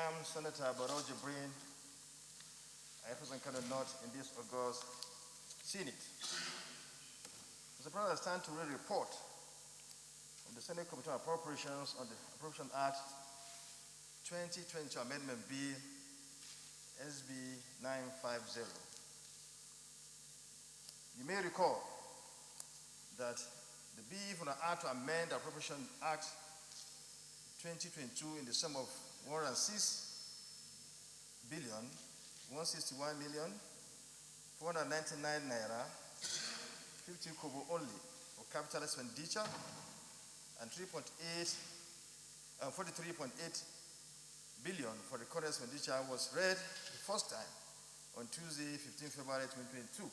am Senator Barrow Jibrin. I represent Kano North in this August Senate. Mr. President, I stand to read a report from the Senate Committee on Appropriations on the Appropriation Act 2020 Amendment Bill SB 950. You may recall that the bill for the Act to amend the Appropriation Act 2022 in the sum of 106,161,499 naira 50 kobo only for capital expenditure and 43.8 billion for the current expenditure was read the first time on Tuesday, 15 February 2022,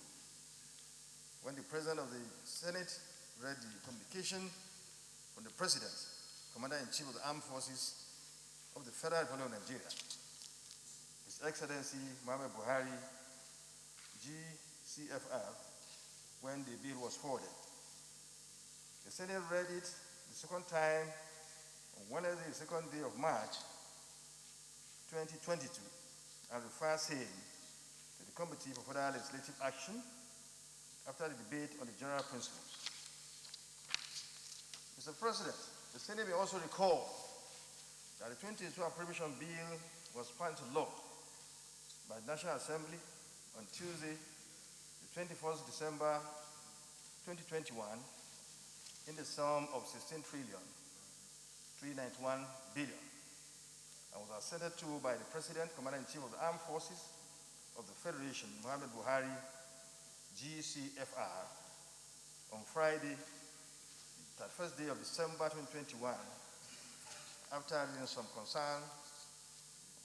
when the President of the Senate read the communication from the President, Commander-in-Chief of the Armed Forces of the Federal Republic of Nigeria, His Excellency Muhammad Buhari, GCFR, when the bill was forwarded. The Senate read it the second time on Wednesday, the second day of March 2022, and referred saying to the Committee for Further Legislative Action after the debate on the general principles. Mr. President, the Senate may also recall that the 2022 Appropriation Bill was passed into law by the National Assembly on Tuesday, the 21st December 2021, in the sum of 16,391 billion, and was assented to by the President, Commander-in-Chief of the Armed Forces of the Federation, Muhammad Buhari, GCFR, on Friday, the 31st day of December 2021, after having some concern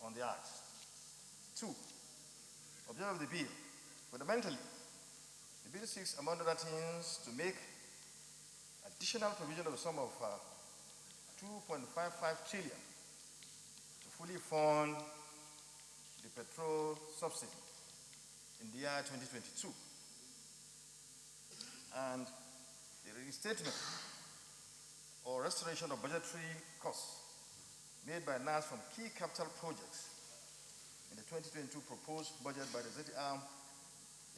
on the Act. 2. Objective of the bill. Fundamentally, the bill seeks, among other things, to make additional provision of a sum of 2.55 trillion to fully fund the petrol subsidy in the year 2022, and the reinstatement or restoration of budgetary costs made by NAS from key capital projects in the 2022 proposed budget by the executive arm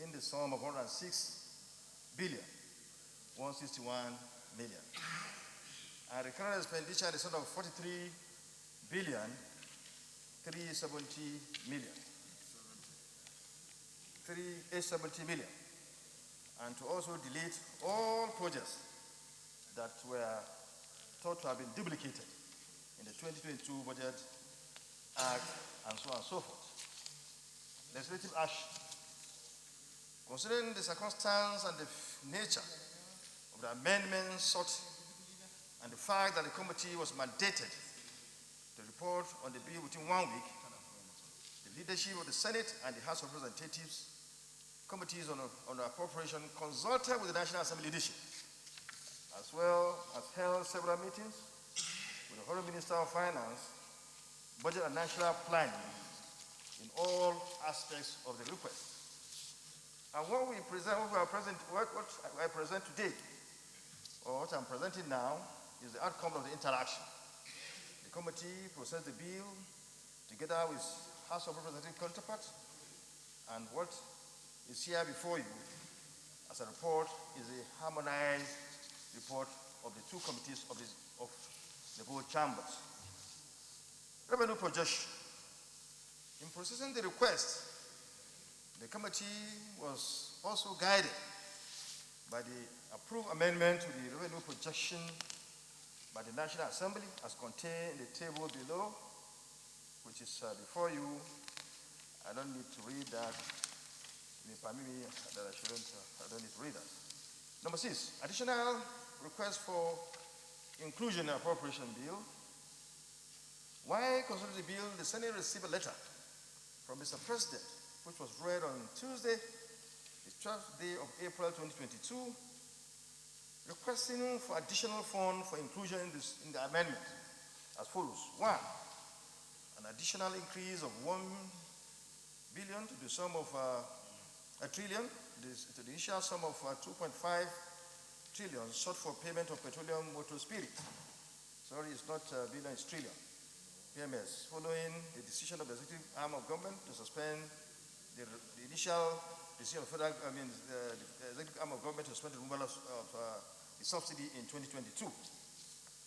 in the sum of 106,161 million. And the current expenditure in the sum of 43,370 million. And to also delete all projects that were thought to have been duplicated in the 2022 Budget Act, and so on and so forth. Legislative action. Considering the circumstance and the nature of the amendment sought, and the fact that the committee was mandated to report on the bill within 1 week, the leadership of the Senate and the House of Representatives committees on appropriation consulted with the National Assembly leadership, as well as held several meetings with the Honorable Minister of Finance, Budget and National Planning in all aspects of the request. And what I present today, or what I'm presenting now, is the outcome of the interaction. The committee processed the bill together with House of Representatives counterparts, and what is here before you as a report is a harmonized report of the two committees of the both chambers. Revenue projection. In processing the request, the committee was also guided by the approved amendment to the revenue projection by the National Assembly as contained in the table below, which is before you. I don't need to read that. You may permit me that I don't need to read that. Number 6, additional request for inclusion in the appropriation bill. While considering the bill, the Senate received a letter from Mr. President, which was read on Tuesday, the 12th day of April 2022, requesting for additional funds for inclusion in the amendment as follows. 1, an additional increase of 1 billion to the sum of a trillion, to the initial sum of 2.5 trillion sought for payment of petroleum motor spirit. Sorry, it's not billion, it's trillion. PMS, following the decision of the executive arm of government to suspend the initial decision of the executive arm of government to suspend the removal of the subsidy in 2022.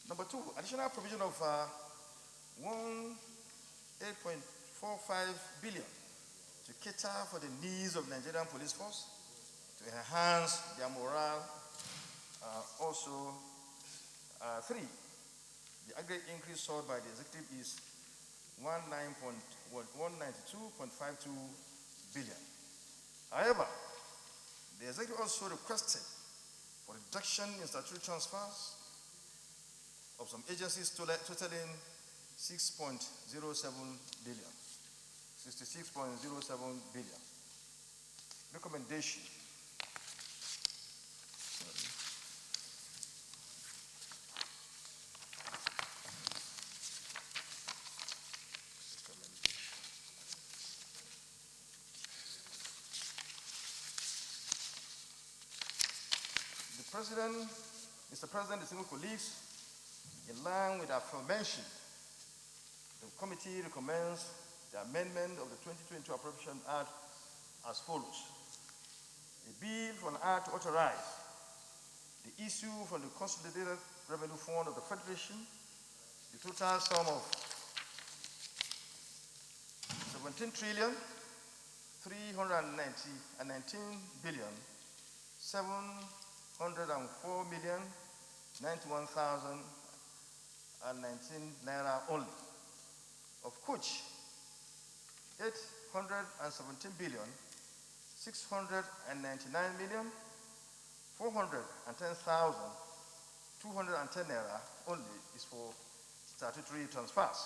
Number two, additional provision of 8.45 billion to cater for the needs of Nigerian police force, to enhance their morale. Also, three, the aggregate increase sought by the executive is 192.52 billion. However, the executive also requested for reduction in statutory transfers of some agencies totaling 66.07 billion. Recommendation. Mr. President, distinguished colleagues, in line with the aforementioned, the committee recommends the amendment of the 2022 Appropriation Act as follows. A bill for an act to authorize the issue from the Consolidated Revenue Fund of the Federation the total sum of 17,319,704,091,019 naira only, of which 817,699,410,210 naira only is for statutory transfers.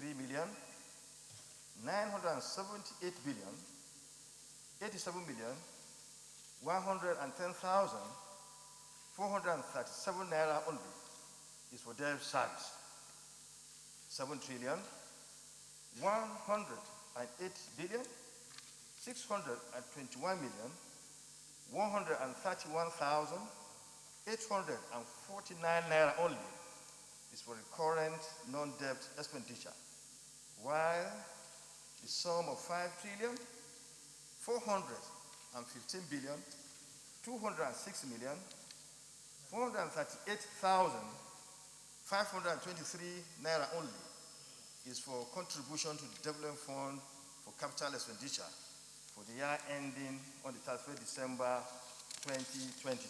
3,978,087,110,437 naira only is for debt service. 7,108,621,131,849 naira only is for recurrent non-debt expenditure, while the sum of 5,415,206,438,523 naira only is for contribution to the Development Fund for Capital Expenditure for the year ending on the 31st December 2022.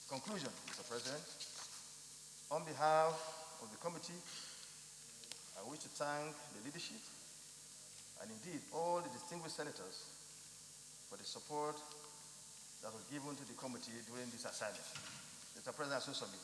Conclusion, Mr. President. On behalf of the committee, I wish to thank the leadership and indeed all the distinguished senators for the support that was given to the committee during this assignment. Mr. President, I so submit.